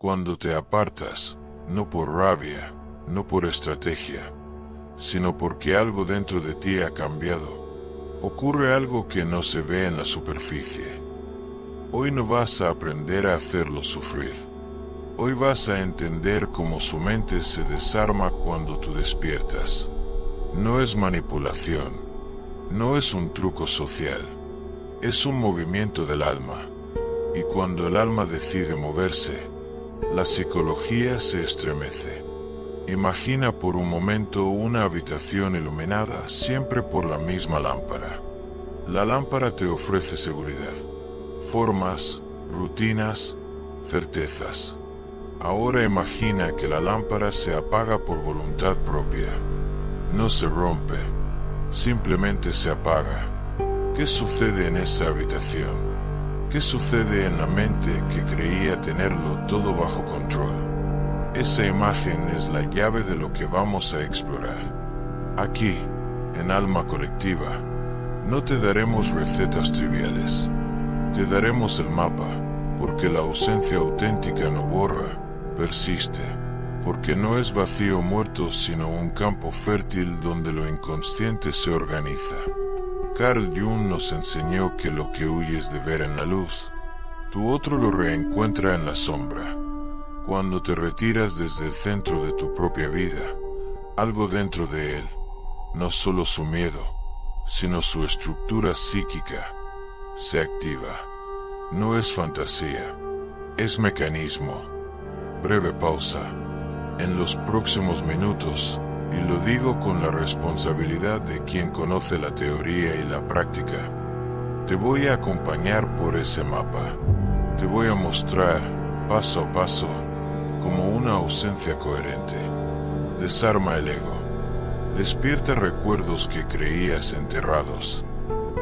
Cuando te apartas, no por rabia, no por estrategia, sino porque algo dentro de ti ha cambiado, ocurre algo que no se ve en la superficie. Hoy no vas a aprender a hacerlo sufrir. Hoy vas a entender cómo su mente se desarma cuando tú despiertas. No es manipulación, no es un truco social, es un movimiento del alma. Y cuando el alma decide moverse, la psicología se estremece. Imagina por un momento una habitación iluminada siempre por la misma lámpara. La lámpara te ofrece seguridad, formas, rutinas, certezas. Ahora imagina que la lámpara se apaga por voluntad propia. No se rompe, simplemente se apaga. ¿Qué sucede en esa habitación? ¿Qué sucede en la mente que creía tenerlo todo bajo control? Esa imagen es la llave de lo que vamos a explorar. Aquí, en Alma Colectiva, no te daremos recetas triviales. Te daremos el mapa, porque la ausencia auténtica no borra, persiste, porque no es vacío muerto sino un campo fértil donde lo inconsciente se organiza. Carl Jung nos enseñó que lo que huyes de ver en la luz, tu otro lo reencuentra en la sombra. Cuando te retiras desde el centro de tu propia vida, algo dentro de él, no solo su miedo, sino su estructura psíquica, se activa. No es fantasía, es mecanismo. Breve pausa. En los próximos minutos, y lo digo con la responsabilidad de quien conoce la teoría y la práctica, te voy a acompañar por ese mapa. Te voy a mostrar, paso a paso, como una ausencia coherente. Desarma el ego. Despierta recuerdos que creías enterrados.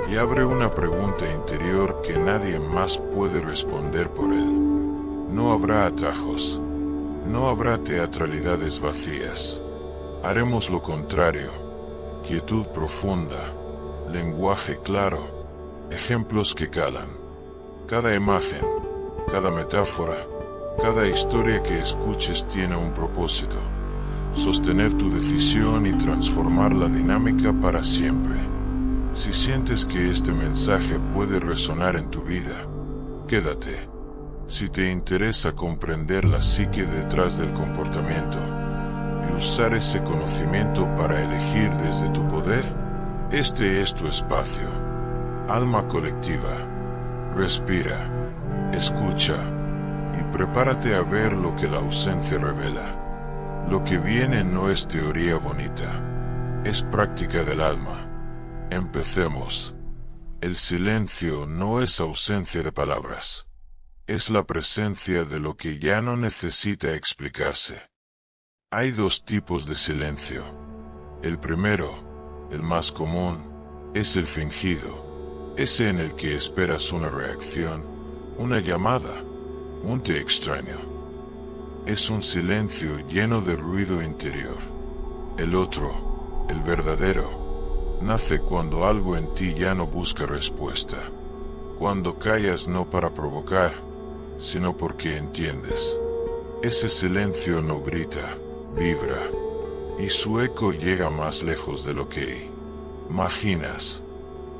Y abre una pregunta interior que nadie más puede responder por él. No habrá atajos. No habrá teatralidades vacías. Haremos lo contrario. Quietud profunda, lenguaje claro, ejemplos que calan. Cada imagen, cada metáfora, cada historia que escuches tiene un propósito: sostener tu decisión y transformar la dinámica para siempre. Si sientes que este mensaje puede resonar en tu vida, quédate. Si te interesa comprender la psique detrás del comportamiento y usar ese conocimiento para elegir desde tu poder, este es tu espacio. Alma Colectiva. Respira, escucha y prepárate a ver lo que la ausencia revela. Lo que viene no es teoría bonita, es práctica del alma. Empecemos. El silencio no es ausencia de palabras. Es la presencia de lo que ya no necesita explicarse. Hay dos tipos de silencio. El primero, el más común, es el fingido, ese en el que esperas una reacción, una llamada, un te extraño. Es un silencio lleno de ruido interior. El otro, el verdadero, nace cuando algo en ti ya no busca respuesta. Cuando callas no para provocar, sino porque entiendes. Ese silencio no grita, vibra, y su eco llega más lejos de lo que imaginas.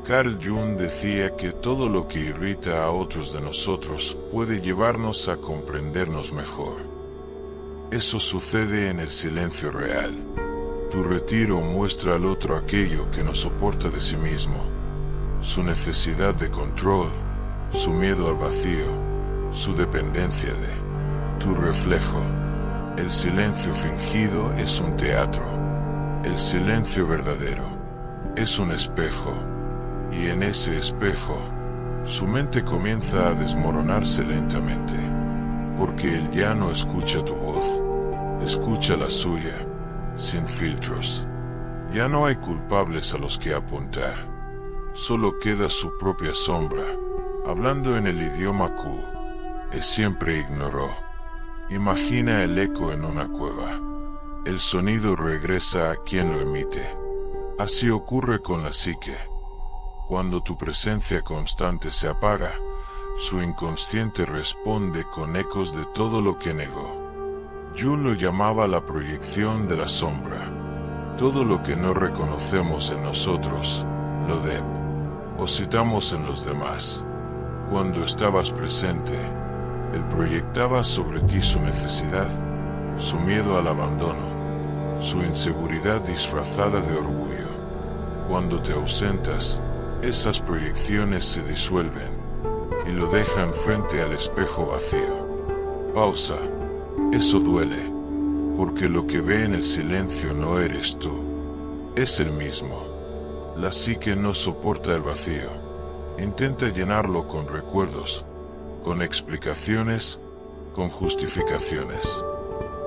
Carl Jung decía que todo lo que irrita a otros de nosotros puede llevarnos a comprendernos mejor. Eso sucede en el silencio real. Tu retiro muestra al otro aquello que no soporta de sí mismo, su necesidad de control, su miedo al vacío, su dependencia de tu reflejo. El silencio fingido es un teatro. El silencio verdadero es un espejo. Y en ese espejo, su mente comienza a desmoronarse lentamente. Porque él ya no escucha tu voz, escucha la suya, sin filtros. Ya no hay culpables a los que apuntar. Solo queda su propia sombra, hablando en el idioma que siempre ignoró. Imagina el eco en una cueva. El sonido regresa a quien lo emite. Así ocurre con la psique. Cuando tu presencia constante se apaga, Su inconsciente responde con ecos de todo lo que negó. Jung lo llamaba la proyección de la sombra. Todo lo que no reconocemos en nosotros, lo depositamos en los demás. Cuando estabas presente, él proyectaba sobre ti su necesidad, su miedo al abandono, su inseguridad disfrazada de orgullo. Cuando te ausentas, esas proyecciones se disuelven y lo dejan frente al espejo vacío. Pausa. Eso duele, porque lo que ve en el silencio no eres tú, es el mismo. La psique no soporta el vacío. Intenta llenarlo con recuerdos, con explicaciones, con justificaciones.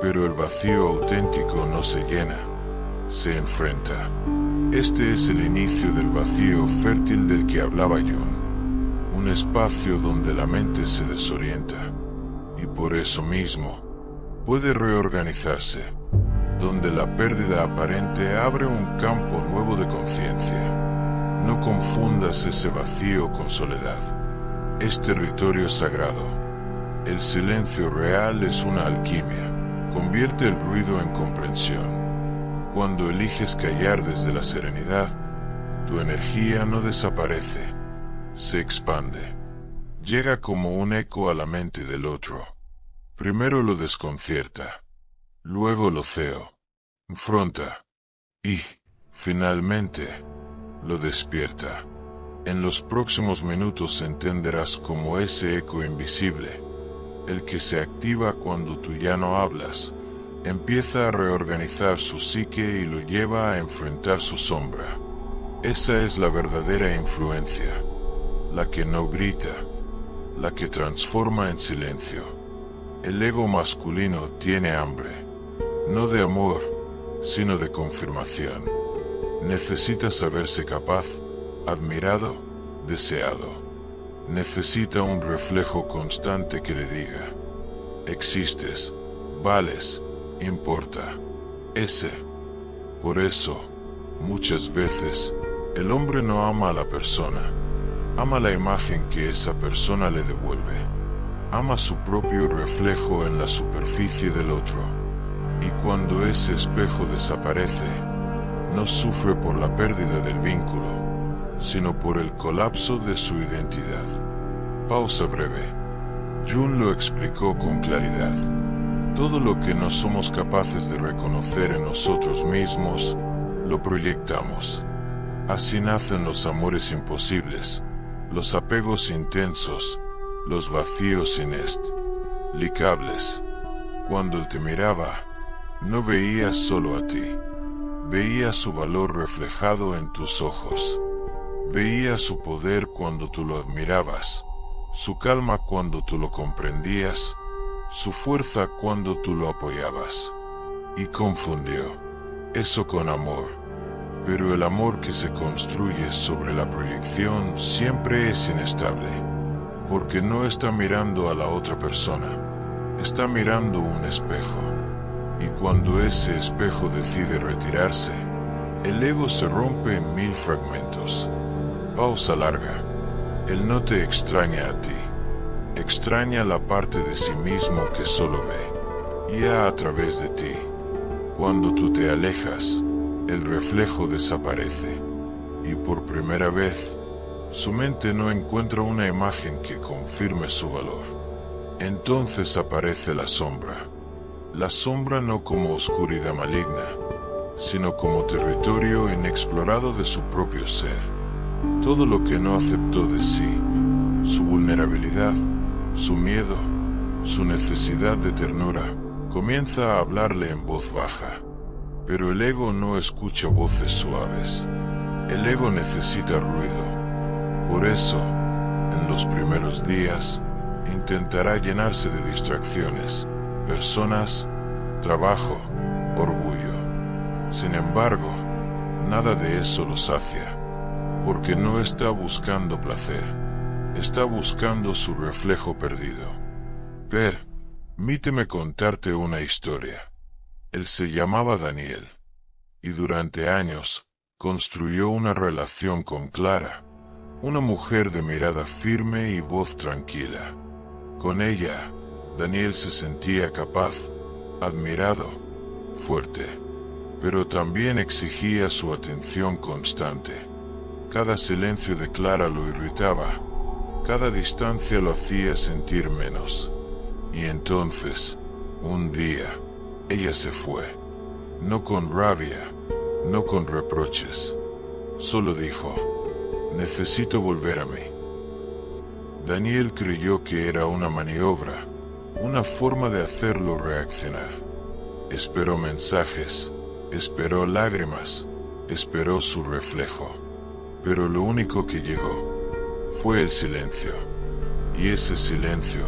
Pero el vacío auténtico no se llena, se enfrenta. Este es el inicio del vacío fértil del que hablaba Jung. Un espacio donde la mente se desorienta, y por eso mismo puede reorganizarse, donde la pérdida aparente abre un campo nuevo de conciencia. No confundas ese vacío con soledad. Es territorio sagrado. El silencio real es una alquimia. Convierte el ruido en comprensión. Cuando eliges callar desde la serenidad, tu energía no desaparece, se expande. Llega como un eco a la mente del otro. Primero lo desconcierta, luego lo confronta y, finalmente, lo despierta. En los próximos minutos entenderás cómo ese eco invisible, el que se activa cuando tú ya no hablas, empieza a reorganizar su psique y lo lleva a enfrentar su sombra. Esa es la verdadera influencia, la que no grita, la que transforma en silencio. El ego masculino tiene hambre, no de amor, sino de confirmación. Necesita saberse capaz, admirado, deseado. Necesita un reflejo constante que le diga: existes, vales, importa. Por eso, muchas veces, el hombre no ama a la persona, ama la imagen que esa persona le devuelve. Ama su propio reflejo en la superficie del otro. Y cuando ese espejo desaparece, no sufre por la pérdida del vínculo, sino por el colapso de su identidad. Pausa breve. Jung lo explicó con claridad. Todo lo que no somos capaces de reconocer en nosotros mismos, lo proyectamos. Así nacen los amores imposibles, los apegos intensos, los vacíos inexplicables. Cuando él te miraba, no veías solo a ti. Veías su valor reflejado en tus ojos. Veías su poder cuando tú lo admirabas, su calma cuando tú lo comprendías, su fuerza cuando tú lo apoyabas. Y confundió eso con amor. Pero el amor que se construye sobre la proyección siempre es inestable. Porque no está mirando a la otra persona, está mirando un espejo. Y cuando ese espejo decide retirarse, el ego se rompe en 1000 fragmentos. Pausa larga. Él no te extraña a ti, extraña la parte de sí mismo que solo ve, ya a través de ti. Cuando tú te alejas, el reflejo desaparece, y por primera vez, su mente no encuentra una imagen que confirme su valor. Entonces aparece la sombra no como oscuridad maligna, sino como territorio inexplorado de su propio ser. Todo lo que no aceptó de sí, su vulnerabilidad, su miedo, su necesidad de ternura, comienza a hablarle en voz baja. Pero el ego no escucha voces suaves. El ego necesita ruido. Por eso, en los primeros días, intentará llenarse de distracciones, personas, trabajo, orgullo. Sin embargo, nada de eso lo sacia, porque no está buscando placer, está buscando su reflejo perdido. Permíteme contarte una historia. Él se llamaba Daniel, y durante años construyó una relación con Clara, Una mujer de mirada firme y voz tranquila. Con ella, Daniel se sentía capaz, admirado, fuerte, pero también exigía su atención constante. Cada silencio de Clara lo irritaba, cada distancia lo hacía sentir menos. Y entonces, un día, ella se fue. No con rabia, no con reproches. Solo dijo: necesito volver a mí. Daniel creyó que era una maniobra, una forma de hacerlo reaccionar. Esperó mensajes, esperó lágrimas, esperó su reflejo. Pero lo único que llegó fue el silencio. Y ese silencio,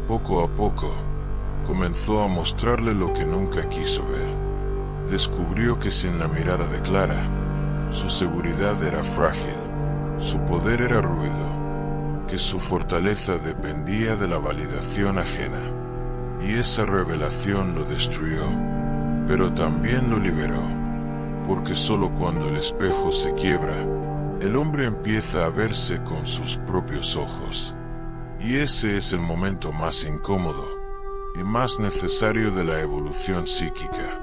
poco a poco, comenzó a mostrarle lo que nunca quiso ver. Descubrió que sin la mirada de Clara, su seguridad era frágil, su poder era ruido, que su fortaleza dependía de la validación ajena. Y esa revelación lo destruyó, pero también lo liberó, porque solo cuando el espejo se quiebra, el hombre empieza a verse con sus propios ojos. Y ese es el momento más incómodo y más necesario de la evolución psíquica.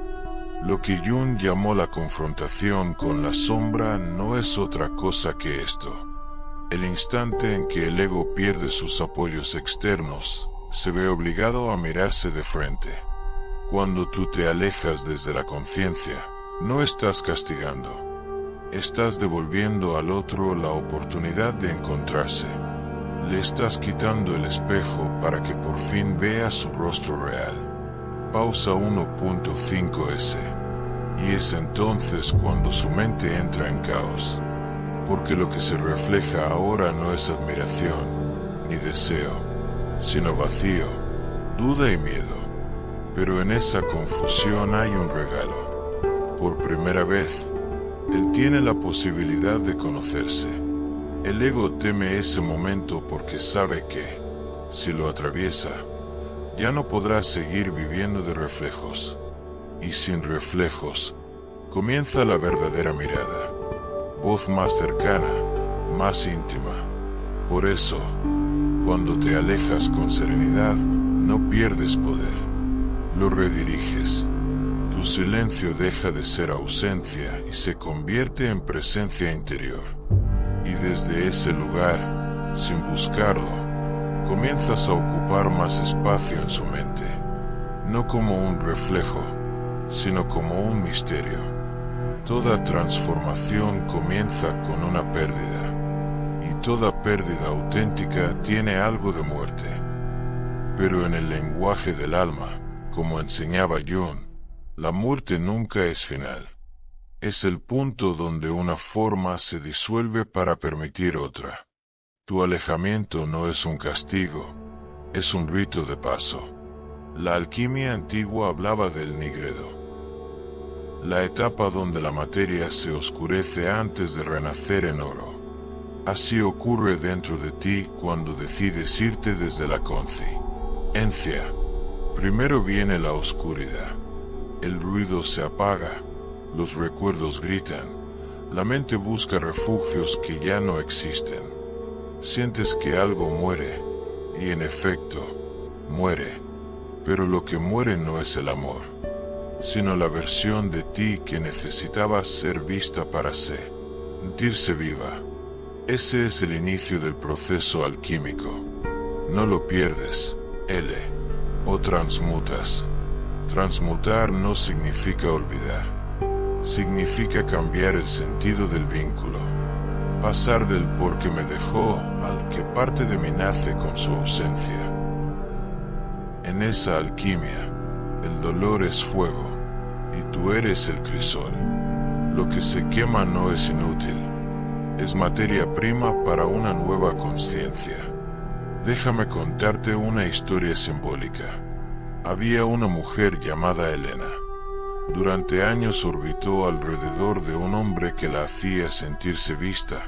Lo que Jung llamó la confrontación con la sombra no es otra cosa que esto. El instante en que el ego pierde sus apoyos externos, se ve obligado a mirarse de frente. Cuando tú te alejas desde la conciencia, no estás castigando. Estás devolviendo al otro la oportunidad de encontrarse. Le estás quitando el espejo para que por fin vea su rostro real. Pausa 1.5s. Y es entonces cuando su mente entra en caos. Porque lo que se refleja ahora no es admiración, ni deseo, sino vacío, duda y miedo. Pero en esa confusión hay un regalo. Por primera vez, él tiene la posibilidad de conocerse. El ego teme ese momento porque sabe que, si lo atraviesa, ya no podrá seguir viviendo de reflejos. Y sin reflejos, comienza la verdadera mirada. Voz más cercana, más íntima. Por eso, cuando te alejas con serenidad, no pierdes poder. Lo rediriges. Tu silencio deja de ser ausencia y se convierte en presencia interior. Y desde ese lugar, sin buscarlo, comienzas a ocupar más espacio en su mente. No como un reflejo, sino como un misterio. Toda transformación comienza con una pérdida, y toda pérdida auténtica tiene algo de muerte. Pero en el lenguaje del alma, como enseñaba Jung, la muerte nunca es final. Es el punto donde una forma se disuelve para permitir otra. Tu alejamiento no es un castigo, es un rito de paso. La alquimia antigua hablaba del nigredo, la etapa donde la materia se oscurece antes de renacer en oro. Así ocurre dentro de ti cuando decides irte desde la conciencia. Primero viene la oscuridad. El ruido se apaga, los recuerdos gritan, la mente busca refugios que ya no existen. Sientes que algo muere, y en efecto, muere. Pero lo que muere no es el amor, sino la versión de ti que necesitaba ser vista para sentirse viva. Ese es el inicio del proceso alquímico. No lo pierdes, o transmutas. Transmutar no significa olvidar. Significa cambiar el sentido del vínculo. Pasar del porque me dejó al que parte de mí nace con su ausencia. En esa alquimia, el dolor es fuego, y tú eres el crisol. Lo que se quema no es inútil, es materia prima para una nueva conciencia. Déjame contarte una historia simbólica. Había una mujer llamada Elena. Durante años orbitó alrededor de un hombre que la hacía sentirse vista,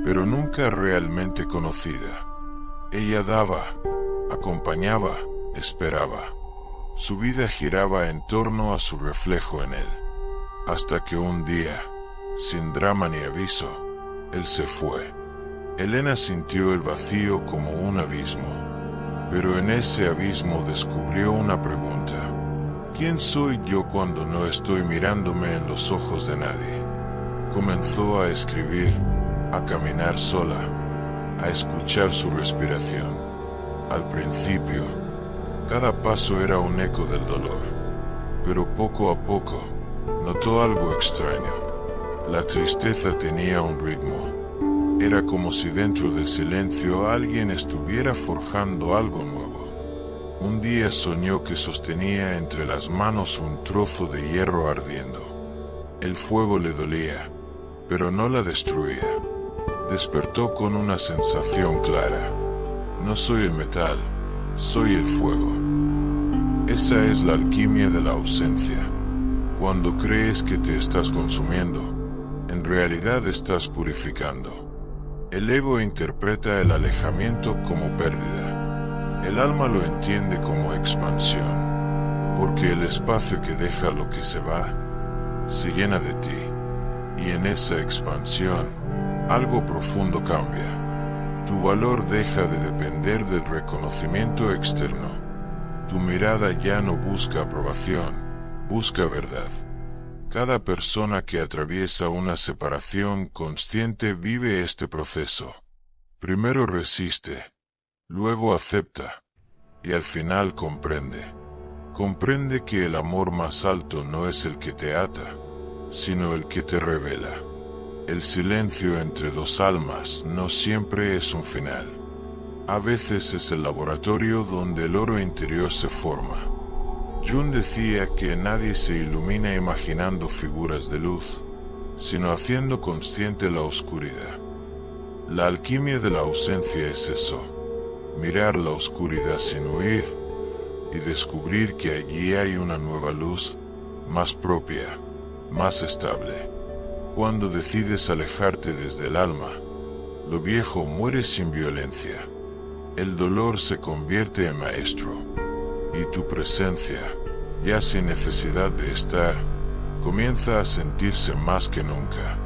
pero nunca realmente conocida. Ella daba, acompañaba, esperaba. Su vida giraba en torno a su reflejo en él. Hasta que un día, sin drama ni aviso, él se fue. Elena sintió el vacío como un abismo, pero en ese abismo descubrió una pregunta. ¿Quién soy yo cuando no estoy mirándome en los ojos de nadie? Comenzó a escribir, a caminar sola, a escuchar su respiración. Al principio, cada paso era un eco del dolor, pero poco a poco, notó algo extraño. La tristeza tenía un ritmo. Era como si dentro del silencio alguien estuviera forjando algo nuevo. Un día soñó que sostenía entre las manos un trozo de hierro ardiendo. El fuego le dolía, pero no la destruía. Despertó con una sensación clara. No soy el metal, soy el fuego. Esa es la alquimia de la ausencia. Cuando crees que te estás consumiendo, en realidad estás purificando. El ego interpreta el alejamiento como pérdida. El alma lo entiende como expansión, porque el espacio que deja lo que se va, se llena de ti. Y en esa expansión, algo profundo cambia. Tu valor deja de depender del reconocimiento externo. Tu mirada ya no busca aprobación, busca verdad. Cada persona que atraviesa una separación consciente vive este proceso. Primero resiste, luego acepta, y al final comprende. Comprende que el amor más alto no es el que te ata, sino el que te revela. El silencio entre dos almas no siempre es un final. A veces es el laboratorio donde el oro interior se forma. Jung decía que nadie se ilumina imaginando figuras de luz, sino haciendo consciente la oscuridad. La alquimia de la ausencia es eso, mirar la oscuridad sin huir y descubrir que allí hay una nueva luz, más propia, más estable. Cuando decides alejarte desde el alma, lo viejo muere sin violencia. El dolor se convierte en maestro. Y tu presencia, ya sin necesidad de estar, comienza a sentirse más que nunca.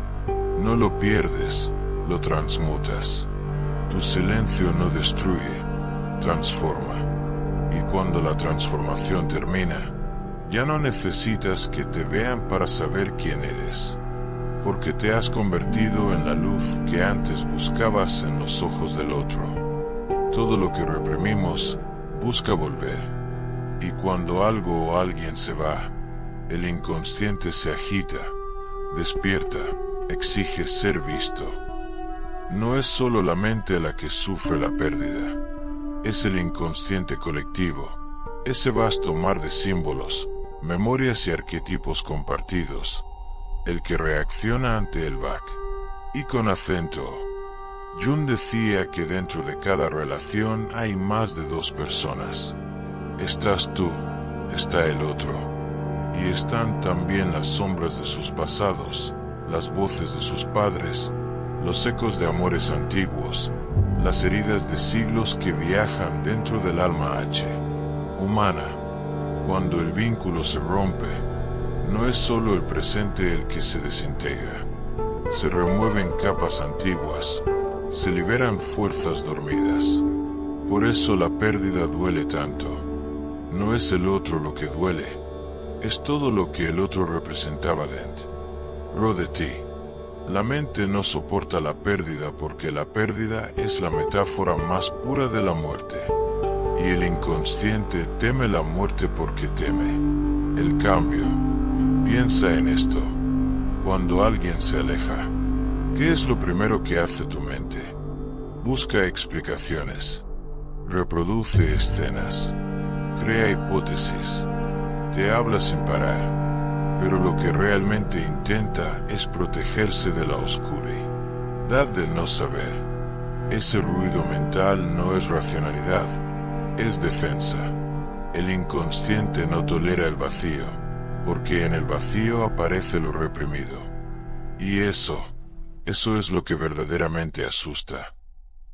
No lo pierdes, lo transmutas. Tu silencio no destruye, transforma. Y cuando la transformación termina, ya no necesitas que te vean para saber quién eres, porque te has convertido en la luz que antes buscabas en los ojos del otro. Todo lo que reprimimos busca volver. Y cuando algo o alguien se va, el inconsciente se agita, despierta, exige ser visto. No es solo la mente la que sufre la pérdida, es el inconsciente colectivo, ese vasto mar de símbolos, memorias y arquetipos compartidos, el que reacciona ante el back. Y con acento, Jung decía que dentro de cada relación hay más de dos personas. Estás tú, está el otro, y están también las sombras de sus pasados, las voces de sus padres, los ecos de amores antiguos, las heridas de siglos que viajan dentro del alma humana. Cuando el vínculo se rompe, no es solo el presente el que se desintegra. Se remueven capas antiguas, se liberan fuerzas dormidas. Por eso la pérdida duele tanto. No es el otro lo que duele, es todo lo que el otro representaba dentro de ti. La mente no soporta la pérdida porque la pérdida es la metáfora más pura de la muerte. Y el inconsciente teme la muerte porque teme el cambio. Piensa en esto. Cuando alguien se aleja, ¿qué es lo primero que hace tu mente? Busca explicaciones, reproduce escenas, crea hipótesis, te habla sin parar, pero lo que realmente intenta es protegerse de la oscuridad del no saber. Ese ruido mental no es racionalidad, es defensa. El inconsciente no tolera el vacío, porque en el vacío aparece lo reprimido. Y eso es lo que verdaderamente asusta.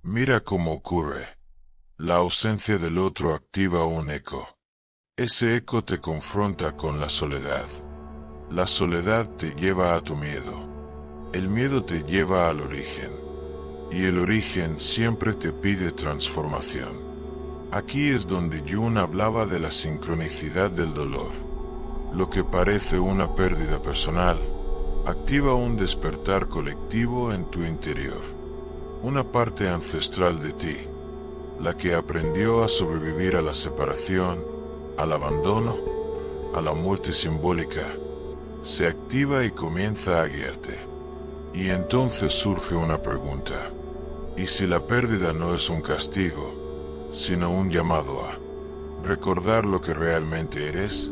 Mira cómo ocurre. La ausencia del otro activa un eco. Ese eco te confronta con la soledad. La soledad te lleva a tu miedo. El miedo te lleva al origen. y el origen siempre te pide transformación. Aquí es donde Jung hablaba de la sincronicidad del dolor. Lo que parece una pérdida personal, activa un despertar colectivo en tu interior. Una parte ancestral de ti, la que aprendió a sobrevivir a la separación, al abandono, a la muerte simbólica, se activa y comienza a guiarte. Y entonces surge una pregunta. ¿Y si la pérdida no es un castigo, sino un llamado a recordar lo que realmente eres?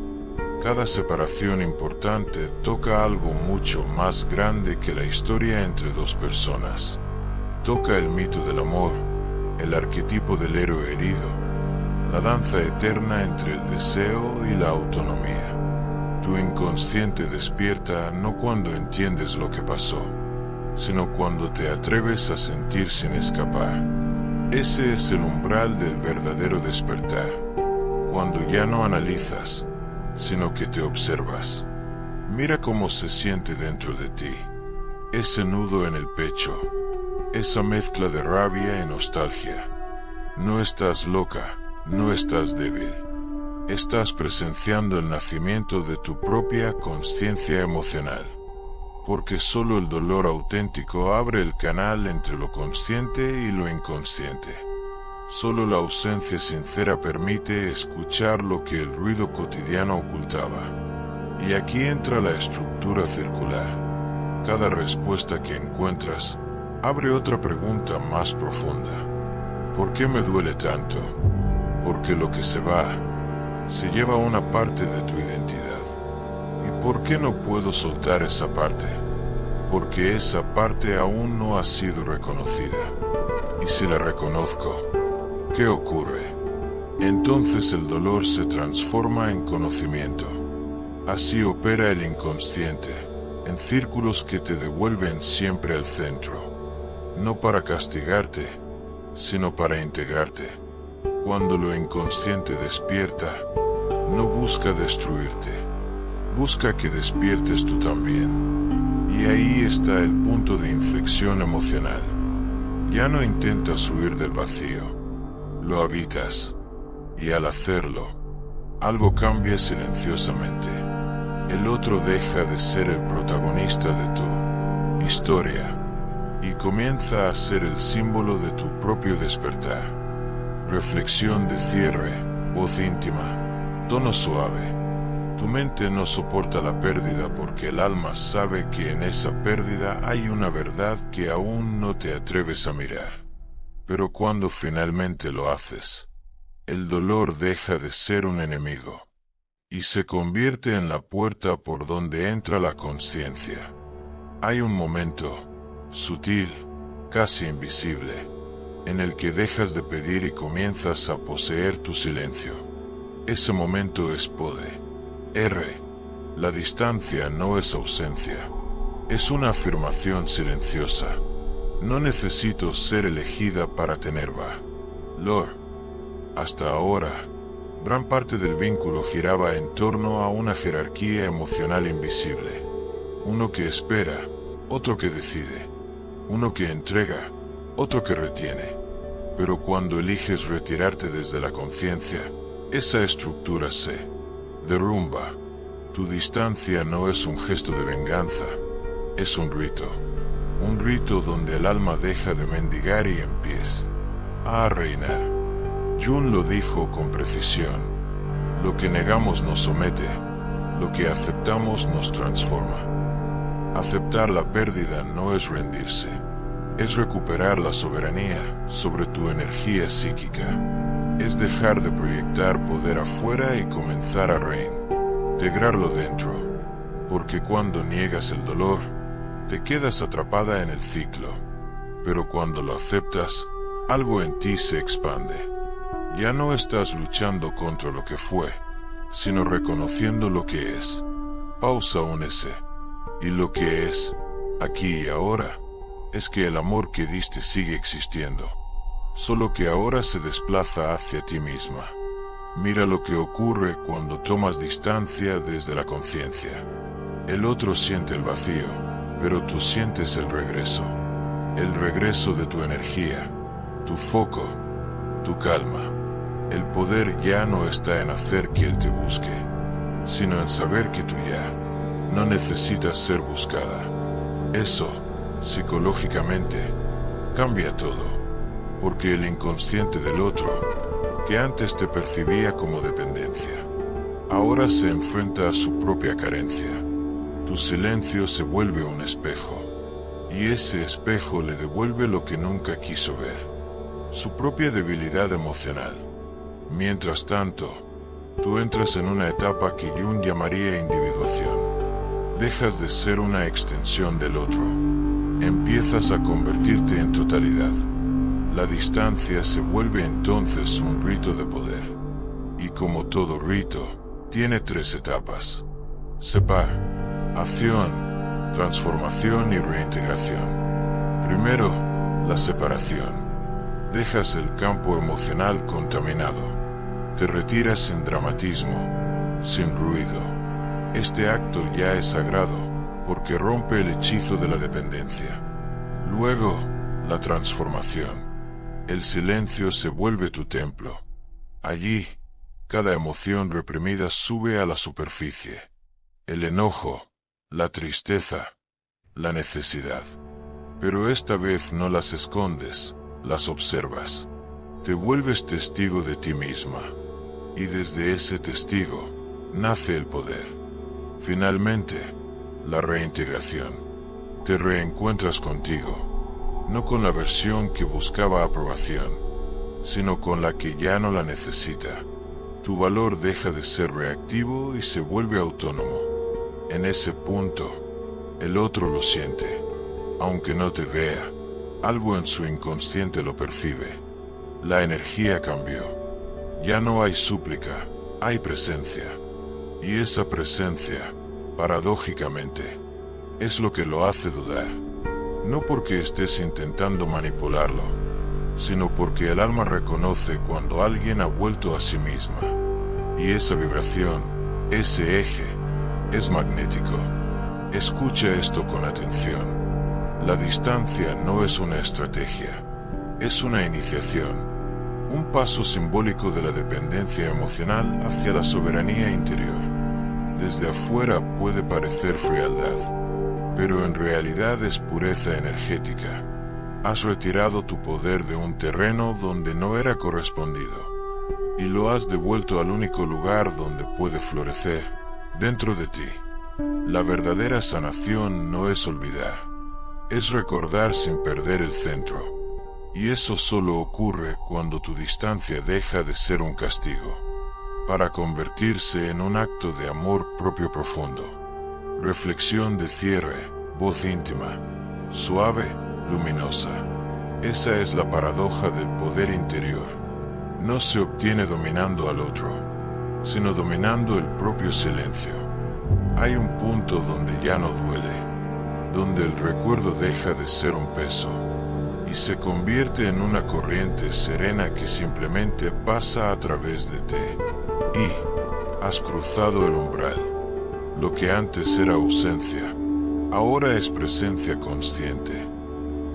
Cada separación importante toca algo mucho más grande que la historia entre dos personas. Toca el mito del amor, el arquetipo del héroe herido, la danza eterna entre el deseo y la autonomía. Tu inconsciente despierta no cuando entiendes lo que pasó, sino cuando te atreves a sentir sin escapar. Ese es el umbral del verdadero despertar, cuando ya no analizas, sino que te observas. Mira cómo se siente dentro de ti, ese nudo en el pecho, esa mezcla de rabia y nostalgia. No estás loca, no estás débil. Estás presenciando el nacimiento de tu propia conciencia emocional. Porque solo el dolor auténtico abre el canal entre lo consciente y lo inconsciente. Solo la ausencia sincera permite escuchar lo que el ruido cotidiano ocultaba. Y aquí entra la estructura circular. Cada respuesta que encuentras abre otra pregunta más profunda. ¿Por qué me duele tanto? Porque lo que se va, se lleva una parte de tu identidad. ¿Y por qué no puedo soltar esa parte? Porque esa parte aún no ha sido reconocida. Y si la reconozco, ¿qué ocurre? Entonces el dolor se transforma en conocimiento. Así opera el inconsciente, en círculos que te devuelven siempre al centro. No para castigarte, sino para integrarte. Cuando lo inconsciente despierta, no busca destruirte. Busca que despiertes tú también. Y ahí está el punto de inflexión emocional. Ya no intentas huir del vacío. Lo habitas. Y al hacerlo, algo cambia silenciosamente. El otro deja de ser el protagonista de tu historia y comienza a ser el símbolo de tu propio despertar. Reflexión de cierre, voz íntima, tono suave. Tu mente no soporta la pérdida porque el alma sabe que en esa pérdida hay una verdad que aún no te atreves a mirar. Pero cuando finalmente lo haces, el dolor deja de ser un enemigo y se convierte en la puerta por donde entra la conciencia. Hay un momento, sutil, casi invisible, en el que dejas de pedir y comienzas a poseer tu silencio. Ese momento es poder. La distancia no es ausencia. Es una afirmación silenciosa. No necesito ser elegida para tener valor. Hasta ahora, gran parte del vínculo giraba en torno a una jerarquía emocional invisible. Uno que espera, otro que decide. Uno que entrega, otro que retiene. Pero cuando eliges retirarte desde la conciencia, esa estructura se derrumba. Tu distancia no es un gesto de venganza, es un rito. Un rito donde el alma deja de mendigar y empieza a reinar. Jung lo dijo con precisión. Lo que negamos nos somete, lo que aceptamos nos transforma. Aceptar la pérdida no es rendirse, es recuperar la soberanía sobre tu energía psíquica. Es dejar de proyectar poder afuera y comenzar a reintegrarlo dentro. Porque cuando niegas el dolor, te quedas atrapada en el ciclo. Pero cuando lo aceptas, algo en ti se expande. Ya no estás luchando contra lo que fue, sino reconociendo lo que es. Pausa un ese. Y lo que es, aquí y ahora, es que el amor que diste sigue existiendo. Solo que ahora se desplaza hacia ti misma. Mira lo que ocurre cuando tomas distancia desde la conciencia. El otro siente el vacío, pero tú sientes el regreso. el regreso de tu energía, tu foco, tu calma. El poder ya no está en hacer que Él te busque, sino en saber que tú ya no necesitas ser buscada. Eso, psicológicamente, cambia todo, porque el inconsciente del otro, que antes te percibía como dependencia, ahora se enfrenta a su propia carencia. Tu silencio se vuelve un espejo, y ese espejo le devuelve lo que nunca quiso ver, su propia debilidad emocional. Mientras tanto, tú entras en una etapa que Jung llamaría individuación. Dejas de ser una extensión del otro. Empiezas a convertirte en totalidad. La distancia se vuelve entonces un rito de poder. Y como todo rito, tiene 3 etapas: separación, transformación y reintegración. Primero, la separación. Dejas el campo emocional contaminado. Te retiras sin dramatismo, sin ruido. Este acto ya es sagrado, porque rompe el hechizo de la dependencia. Luego, la transformación. El silencio se vuelve tu templo. Allí, cada emoción reprimida sube a la superficie. El enojo, la tristeza, la necesidad. Pero esta vez no las escondes, las observas. Te vuelves testigo de ti misma. Y desde ese testigo, nace el poder. Finalmente, la reintegración. Te reencuentras contigo, no con la versión que buscaba aprobación, sino con la que ya no la necesita. Tu valor deja de ser reactivo y se vuelve autónomo. En ese punto, el otro lo siente. Aunque no te vea, algo en su inconsciente lo percibe. La energía cambió. Ya no hay súplica, hay presencia. Y esa presencia, paradójicamente, es lo que lo hace dudar. No porque estés intentando manipularlo, sino porque el alma reconoce cuando alguien ha vuelto a sí misma. Y esa vibración, ese eje, es magnético. Escucha esto con atención. La distancia no es una estrategia, es una iniciación. Un paso simbólico de la dependencia emocional hacia la soberanía interior. Desde afuera puede parecer frialdad, pero en realidad es pureza energética. Has retirado tu poder de un terreno donde no era correspondido, y lo has devuelto al único lugar donde puede florecer, dentro de ti. La verdadera sanación no es olvidar, es recordar sin perder el centro. Y eso solo ocurre cuando tu distancia deja de ser un castigo, para convertirse en un acto de amor propio profundo. Reflexión de cierre, voz íntima, suave, luminosa. Esa es la paradoja del poder interior. No se obtiene dominando al otro, sino dominando el propio silencio. Hay un punto donde ya no duele, donde el recuerdo deja de ser un peso y se convierte en una corriente serena que simplemente pasa a través de ti. Y has cruzado el umbral. Lo que antes era ausencia, ahora es presencia consciente.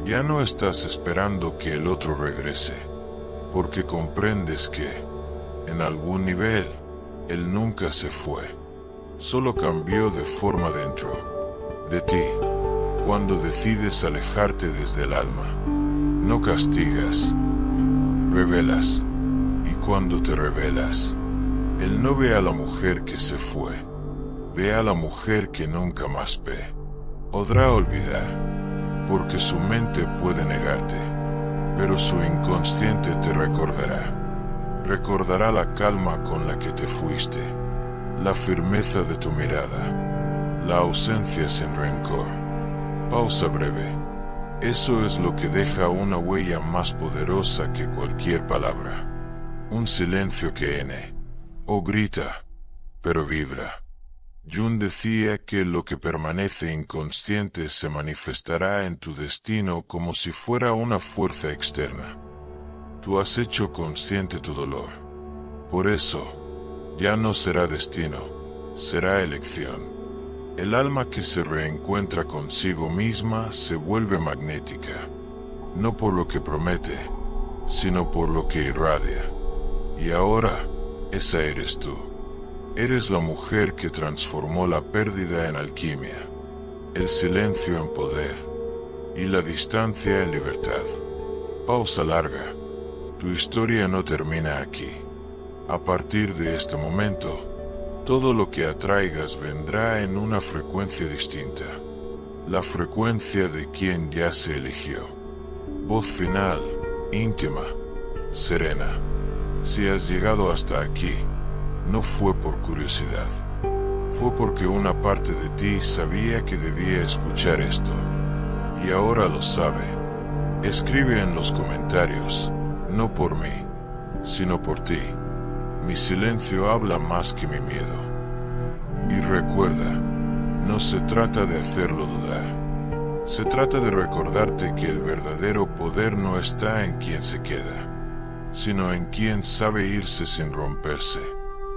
Ya no estás esperando que el otro regrese, porque comprendes que, en algún nivel, él nunca se fue. Solo cambió de forma dentro de ti. Cuando decides alejarte desde el alma, no castigas, revelas. Y cuando te revelas, él no ve a la mujer que se fue, ve a la mujer que nunca más ve. Podrá olvidar, porque su mente puede negarte, pero su inconsciente te recordará. Recordará la calma con la que te fuiste, la firmeza de tu mirada, la ausencia sin rencor. Pausa breve. Eso es lo que deja una huella más poderosa que cualquier palabra. Un silencio que o grita, pero vibra. Jung decía que lo que permanece inconsciente se manifestará en tu destino como si fuera una fuerza externa. Tú has hecho consciente tu dolor. Por eso, ya no será destino, será elección. El alma que se reencuentra consigo misma se vuelve magnética. no por lo que promete, sino por lo que irradia. Y ahora, esa eres tú. Eres la mujer que transformó la pérdida en alquimia, el silencio en poder, y la distancia en libertad. Pausa larga. Tu historia no termina aquí. A partir de este momento, todo lo que atraigas vendrá en una frecuencia distinta. La frecuencia de quien ya se eligió. Voz final, íntima, serena. Si has llegado hasta aquí, no fue por curiosidad. Fue porque una parte de ti sabía que debía escuchar esto. Y ahora lo sabe. Escribe en los comentarios, no por mí, sino por ti. Mi silencio habla más que mi miedo. Y recuerda, no se trata de hacerlo dudar. Se trata de recordarte que el verdadero poder no está en quien se queda, sino en quien sabe irse sin romperse.